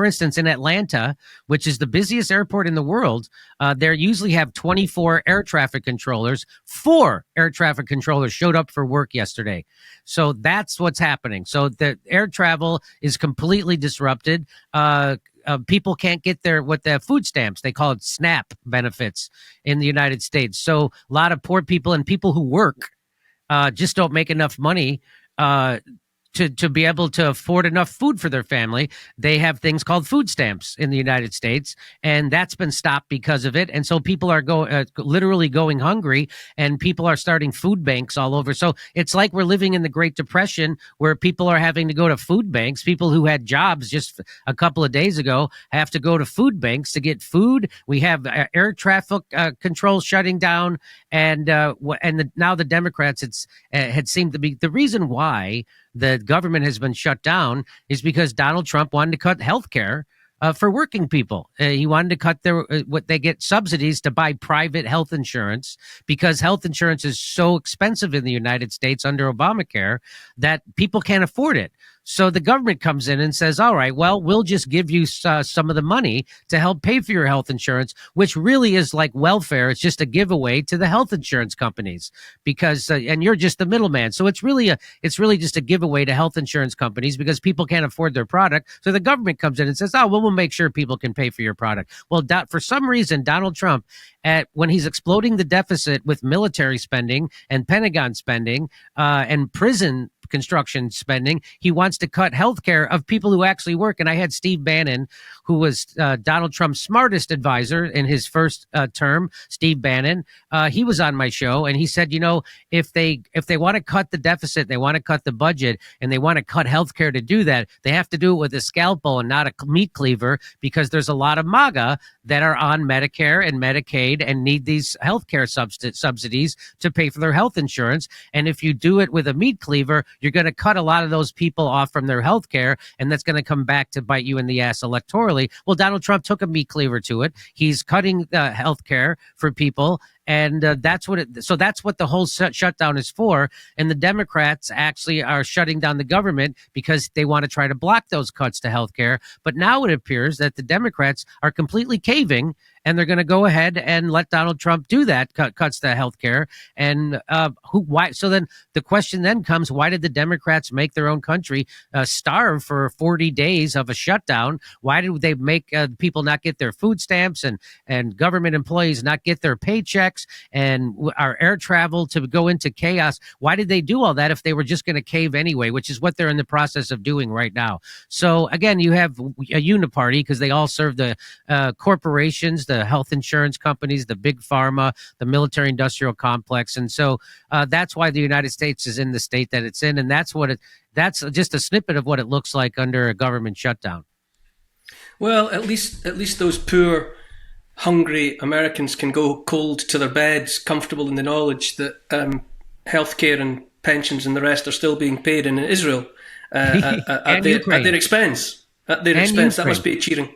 instance, in Atlanta, which is the busiest airport in the world, they usually have 24 air traffic controllers. 4 air traffic controllers showed up for work yesterday. So that's what's happening. So the air travel is completely disrupted. People can't get their food stamps. They call it SNAP benefits in the United States. So a lot of poor people and people who work just don't make enough money to be able to afford enough food for their family. They have things called food stamps in the United States, and that's been stopped because of it. And so people are literally going hungry, and people are starting food banks all over. So it's like we're living in the Great Depression where people are having to go to food banks. People who had jobs just a couple of days ago have to go to food banks to get food. We have air traffic control shutting down, and now the Democrats, had seemed to be the reason why the government has been shut down is because Donald Trump wanted to cut health care for working people. He wanted to cut what they get subsidies to buy private health insurance because health insurance is so expensive in the United States under Obamacare that people can't afford it. So the government comes in and says, all right, well, we'll just give you some of the money to help pay for your health insurance, which really is like welfare. It's just a giveaway to the health insurance companies because and you're just the middleman. So it's really just a giveaway to health insurance companies because people can't afford their product. So the government comes in and says, oh, well, we'll make sure people can pay for your product. Well, for some reason, Donald Trump, when he's exploding the deficit with military spending and Pentagon spending and prison construction spending, he wants to cut health care of people who actually work. And I had Steve Bannon, who was Donald Trump's smartest advisor in his first term. Steve Bannon, he was on my show, and he said, if they want to cut the deficit, they want to cut the budget, and they want to cut health care to do that, they have to do it with a scalpel and not a meat cleaver, because there's a lot of MAGA that are on Medicare and Medicaid and need these health care subsidies to pay for their health insurance. And if you do it with a meat cleaver, you're going to cut a lot of those people off from their health care, and that's going to come back to bite you in the ass electorally. Well, Donald Trump took a meat cleaver to it. He's cutting health care for people. And that's what the whole shutdown is for. And the Democrats actually are shutting down the government because they want to try to block those cuts to health care. But now it appears that the Democrats are completely caving and they're going to go ahead and let Donald Trump do that, cuts the health care. And why? So then the question then comes, why did the Democrats make their own country starve for 40 days of a shutdown? Why did they make people not get their food stamps and government employees not get their paychecks and our air travel to go into chaos? Why did they do all that if they were just going to cave anyway, which is what they're in the process of doing right now? So again, you have a uniparty because they all serve the corporations, the health insurance companies, the big pharma, the military industrial complex. And so that's why the United States is in the state that it's in. And that's just a snippet of what it looks like under a government shutdown. Well, at least those poor, hungry Americans can go cold to their beds, comfortable in the knowledge that healthcare and pensions and the rest are still being paid in Israel at their expense. At their expense. That must be cheering.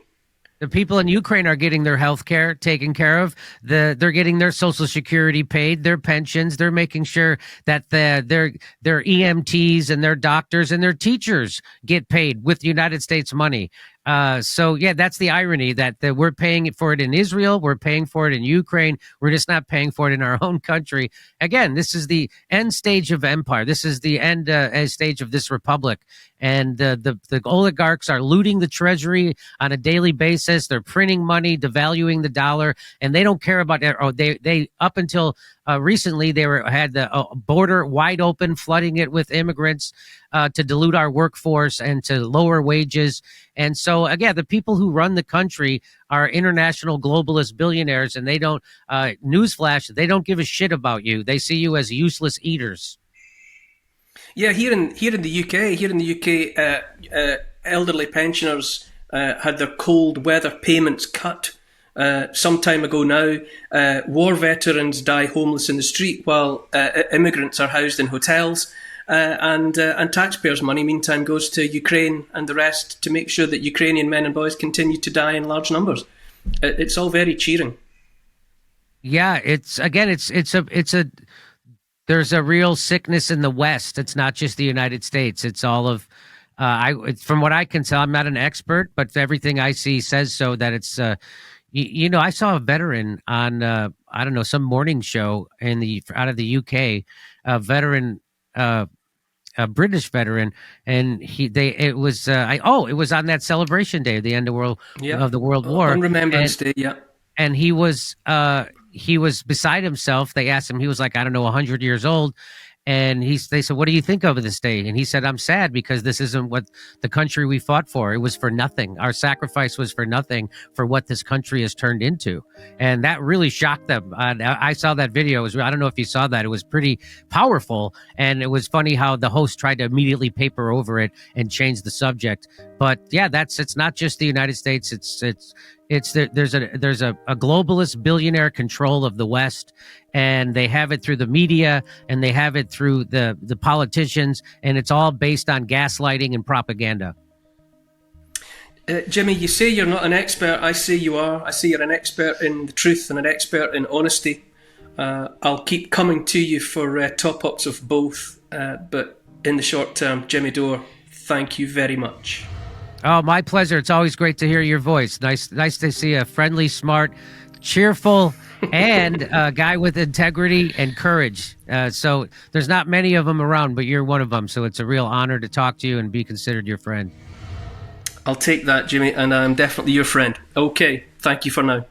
The people in Ukraine are getting their health care taken care of. They're getting their Social Security paid, their pensions. They're making sure that their EMTs and their doctors and their teachers get paid with United States money. So yeah, that's the irony that we're paying for it in Israel. We're paying for it in Ukraine. We're just not paying for it in our own country. Again, this is the end stage of empire. This is the end stage of this republic. And the oligarchs are looting the treasury on a daily basis. They're printing money, devaluing the dollar, and they don't care about it. They up until recently they had the border wide open, flooding it with immigrants to dilute our workforce and to lower wages. And so again, the people who run the country are international globalist billionaires, and they don't newsflash, they don't give a shit about you. They see you as useless eaters. Yeah, here in the UK, elderly pensioners had their cold weather payments cut some time ago now. War veterans die homeless in the street while immigrants are housed in hotels. And taxpayers' money, meantime, goes to Ukraine and the rest to make sure that Ukrainian men and boys continue to die in large numbers. It's all very cheering. Yeah, there's a real sickness in the West. It's not just the United States. It's all of, from what I can tell, I'm not an expert, but everything I see says so, that it's, I saw a veteran on, some morning show out of the UK, a veteran, a British veteran, and it was on that celebration day, the end of the World War, on Remembrance Day, yeah. And he was beside himself. They asked him, he was like, 100 years old. And they said, what do you think of this day? And he said, I'm sad because this isn't what the country we fought for. It was for nothing. Our sacrifice was for nothing for what this country has turned into. And that really shocked them. I saw that video. I don't know if you saw that. It was pretty powerful. And it was funny how the host tried to immediately paper over it and change the subject. But yeah, it's not just the United States. There's a globalist billionaire control of the West, and they have it through the media and they have it through the politicians, and it's all based on gaslighting and propaganda. Jimmy, you say you're not an expert. I say you are. I say you're an expert in the truth and an expert in honesty. I'll keep coming to you for top-ups of both, but in the short term, Jimmy Dore, thank you very much. Oh, my pleasure. It's always great to hear your voice. Nice to see a friendly, smart, cheerful, and a guy with integrity and courage. So there's not many of them around, but you're one of them. So it's a real honor to talk to you and be considered your friend. I'll take that, Jimmy, and I'm definitely your friend. Okay, thank you for now.